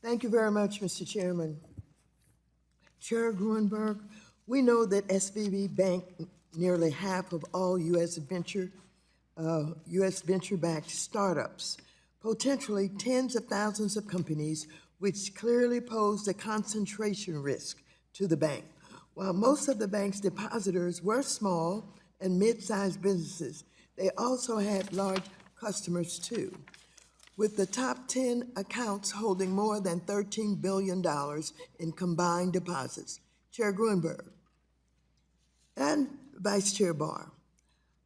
Thank you very much, Mr. Chairman. Chair Gruenberg, we know that SVB banked nearly half of all U.S. venture-backed startups, potentially tens of thousands of companies, which clearly posed a concentration risk to the bank. While most of the bank's depositors were small and mid-sized businesses, they also had large customers too, with the top 10 accounts holding more than $13 billion in combined deposits. Chair Gruenberg and Vice Chair Barr,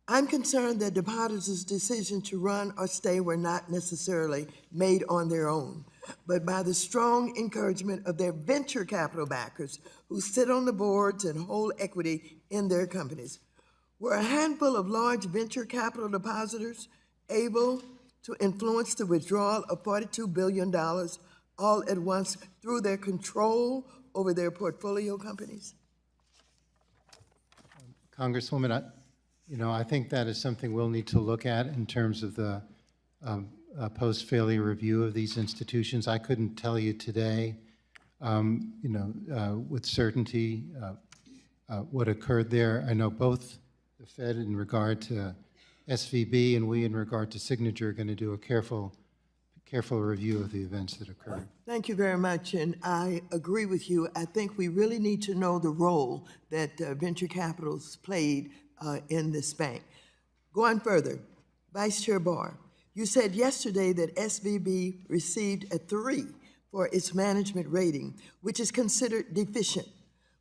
I'm concerned that depositors' decision to run or stay were not necessarily made on their own, but by the strong encouragement of their venture capital backers who sit on the boards and hold equity in their companies. Were a handful of large venture capital depositors able to influence the withdrawal of $42 billion all at once through their control over their portfolio companies? Congresswoman, I think that is something we'll need to look at in terms of the post-failure review of these institutions. I couldn't tell you today, with certainty what occurred there. I know both the Fed in regard to SVB and we in regard to Signature are going to do a careful review of the events that occurred. Thank you very much, and I agree with you. I think we really need to know the role that venture capitals played in this bank. Going further, Vice Chair Barr, you said yesterday that SVB received a 3 for its management rating, which is considered deficient,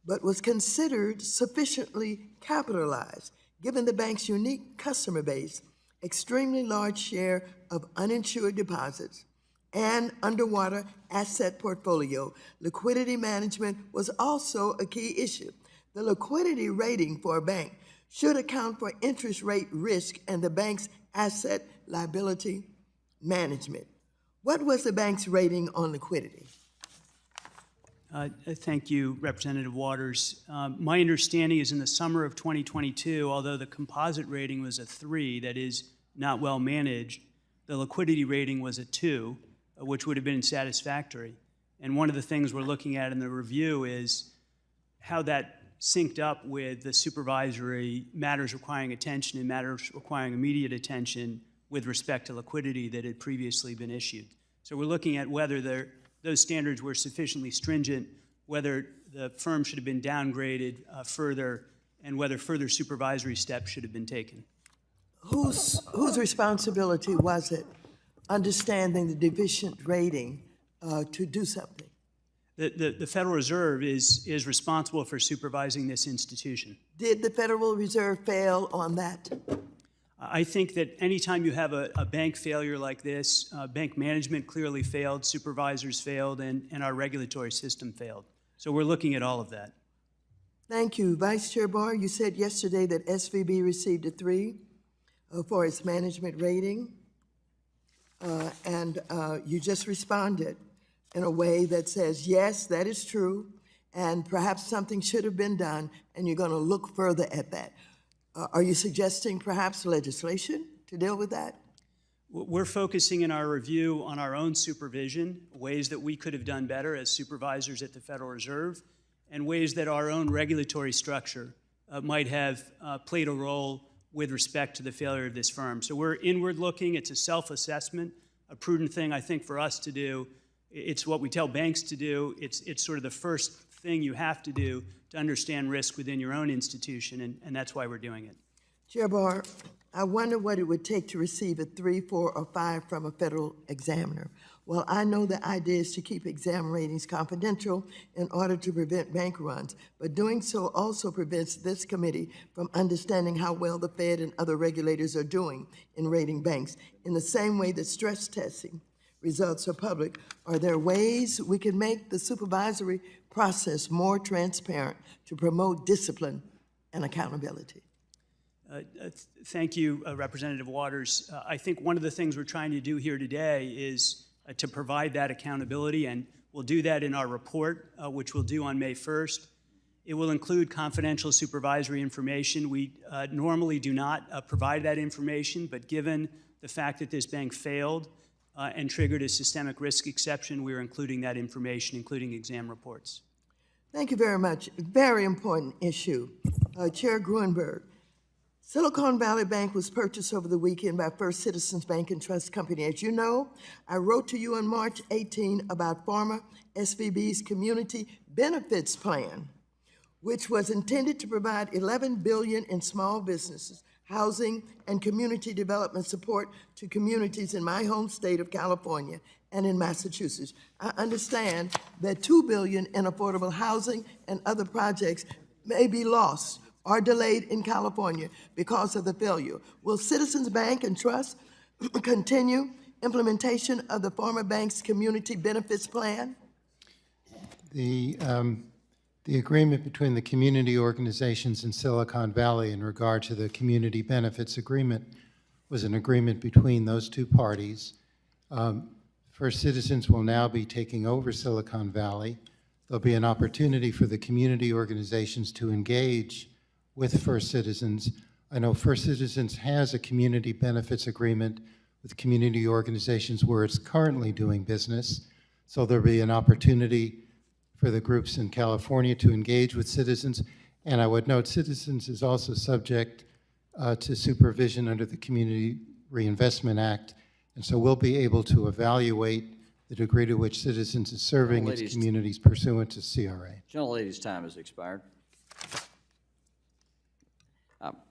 but was considered sufficiently capitalized, given the bank's unique customer base, extremely large share of uninsured deposits, and underwater asset portfolio. Liquidity management was also a key issue. The liquidity rating for a bank should account for interest rate risk and the bank's asset liability management. What was the bank's rating on liquidity? Thank you, Representative Waters. My understanding is in the summer of 2022, although the composite rating was a 3, that is not well managed, the liquidity rating was a 2, which would have been satisfactory. And one of the things we're looking at in the review is how that synced up with the supervisory matters requiring attention and matters requiring immediate attention with respect to liquidity that had previously been issued. So we're looking at whether those standards were sufficiently stringent, whether the firm should have been downgraded further, and whether further supervisory steps should have been taken. Whose responsibility was it, understanding the deficient rating, to do something? The Federal Reserve is responsible for supervising this institution. Did the Federal Reserve fail on that? I think that anytime you have a bank failure like this, bank management clearly failed, supervisors failed, and our regulatory system failed. So we're looking at all of that. Thank you. Vice Chair Barr, you said yesterday that SVB received a 3 for its management rating, and you just responded in a way that says, yes, that is true, and perhaps something should have been done, and you're going to look further at that. Are you suggesting perhaps legislation to deal with that? We're focusing in our review on our own supervision, ways that we could have done better as supervisors at the Federal Reserve, and ways that our own regulatory structure might have played a role with respect to the failure of this firm. So we're inward looking. It's a self-assessment, a prudent thing, I think, for us to do. It's what we tell banks to do. It's sort of the first thing you have to do to understand risk within your own institution, and that's why we're doing it. Chair Barr, I wonder what it would take to receive a 3, 4, or 5 from a federal examiner. Well, I know the idea is to keep exam ratings confidential in order to prevent bank runs, but doing so also prevents this committee from understanding how well the Fed and other regulators are doing in rating banks. In the same way that stress testing results are public, are there ways we can make the supervisory process more transparent to promote discipline and accountability? Thank you, Representative Waters. I think one of the things we're trying to do here today is to provide that accountability, and we'll do that in our report, which we'll do on May 1st. It will include confidential supervisory information. We normally do not provide that information, but given the fact that this bank failed, and triggered a systemic risk exception, we are including that information, including exam reports. Thank you very much. Very important issue. Chair Gruenberg, Silicon Valley Bank was purchased over the weekend by First Citizens Bank and Trust Company. As you know, I wrote to you on March 18 about former SVB's Community Benefits Plan, which was intended to provide $11 billion in small businesses, housing, and community development support to communities in my home state of California and in Massachusetts. I understand that $2 billion in affordable housing and other projects may be lost or delayed in California because of the failure. Will Citizens Bank and Trust continue implementation of the former bank's community benefits plan? The agreement between the community organizations in Silicon Valley in regard to the community benefits agreement was an agreement between those two parties. First Citizens will now be taking over Silicon Valley. There'll be an opportunity for the community organizations to engage with First Citizens. I know First Citizens has a community benefits agreement with community organizations where it's currently doing business. So there'll be an opportunity for the groups in California to engage with Citizens. And I would note Citizens is also subject to supervision under the Community Reinvestment Act. And so we'll be able to evaluate the degree to which Citizens is serving its communities pursuant to CRA. Gentlelady's time has expired.